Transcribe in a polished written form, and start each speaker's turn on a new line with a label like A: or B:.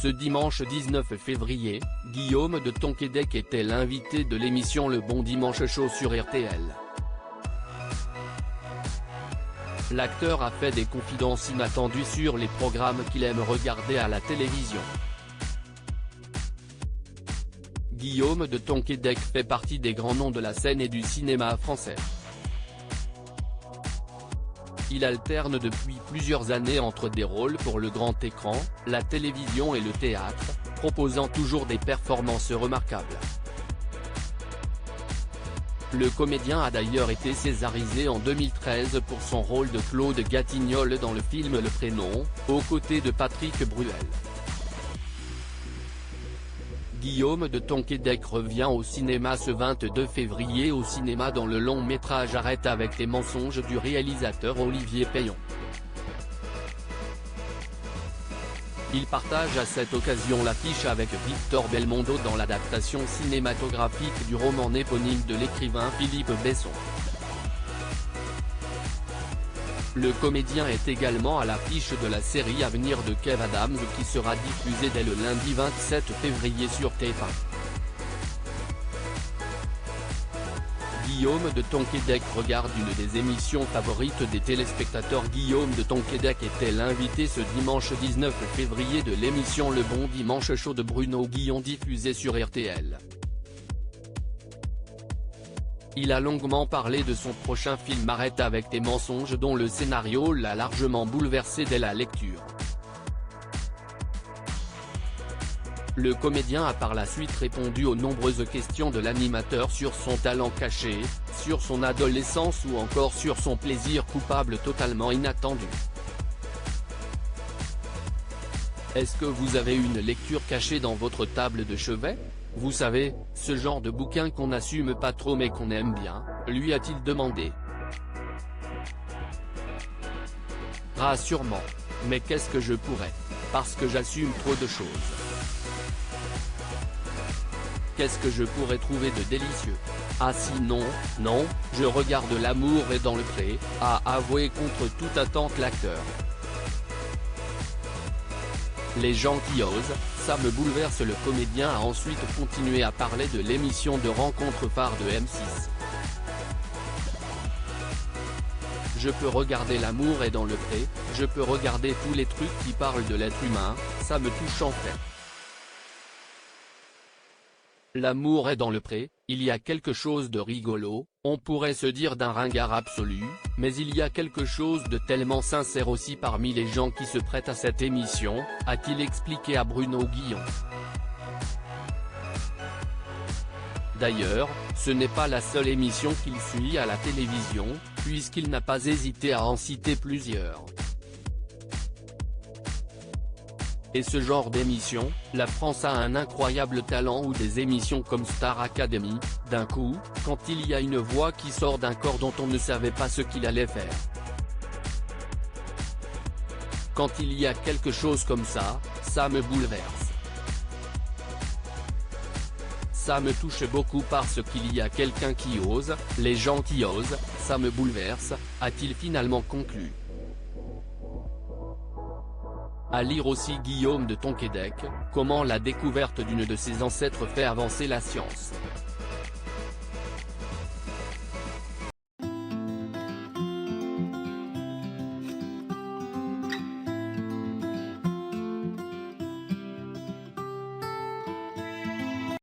A: Ce dimanche 19 février, Guillaume de Tonquédec était l'invité de l'émission Le Bon Dimanche Show sur RTL. L'acteur a fait des confidences inattendues sur les programmes qu'il aime regarder à la télévision. Guillaume de Tonquédec fait partie des grands noms de la scène et du cinéma français. Il alterne depuis plusieurs années entre des rôles pour le grand écran, la télévision et le théâtre, proposant toujours des performances remarquables. Le comédien a d'ailleurs été césarisé en 2013 pour son rôle de Claude Gatignolles dans le film Le Prénom, aux côtés de Patrick Bruel. Guillaume de Tonquédec revient au cinéma ce 22 février au cinéma dans le long métrage Arrête avec les mensonges du réalisateur Olivier Payon. Il partage à cette occasion l'affiche avec Victor Belmondo dans l'adaptation cinématographique du roman éponyme de l'écrivain Philippe Besson. Le comédien est également à l'affiche de la série à venir de Kev Adams qui sera diffusée dès le lundi 27 février sur TF1. Guillaume de Tonquédec regarde une des émissions favorites des téléspectateurs. Guillaume de Tonquédec était l'invité ce dimanche 19 février de l'émission Le Bon Dimanche Show de Bruno Guillon diffusée sur RTL. Il a longuement parlé de son prochain film Arrête avec tes mensonges dont le scénario l'a largement bouleversé dès la lecture. Le comédien a par la suite répondu aux nombreuses questions de l'animateur sur son talent caché, sur son adolescence ou encore sur son plaisir coupable totalement inattendu. Est-ce que vous avez une lecture cachée dans votre table de chevet ? Vous savez, ce genre de bouquin qu'on n'assume pas trop mais qu'on aime bien, lui a-t-il demandé. Rassure-moi. Mais qu'est-ce que je pourrais ? Parce que j'assume trop de choses. Qu'est-ce que je pourrais trouver de délicieux ? Ah si non, je regarde L'amour est dans le pré, a avoué contre toute attente l'acteur. Les gens qui osent, ça me bouleverse. Le comédien a ensuite continué à parler de l'émission de rencontre phare de M6. Je peux regarder L'amour est dans le pré, je peux regarder tous les trucs qui parlent de l'être humain, ça me touche en fait. L'amour est dans le pré, il y a quelque chose de rigolo, on pourrait se dire d'un ringard absolu, mais il y a quelque chose de tellement sincère aussi parmi les gens qui se prêtent à cette émission, a-t-il expliqué à Bruno Guillon. D'ailleurs, ce n'est pas la seule émission qu'il suit à la télévision, puisqu'il n'a pas hésité à en citer plusieurs. Et ce genre d'émission, la France a un incroyable talent. Ou des émissions comme Star Academy, d'un coup, quand il y a une voix qui sort d'un corps dont on ne savait pas ce qu'il allait faire. Quand il y a quelque chose comme ça me bouleverse. Ça me touche beaucoup parce qu'il y a quelqu'un qui ose, les gens qui osent, ça me bouleverse, a-t-il finalement conclu. À lire aussi Guillaume de Tonquédec, comment la découverte d'une de ses ancêtres fait avancer la science.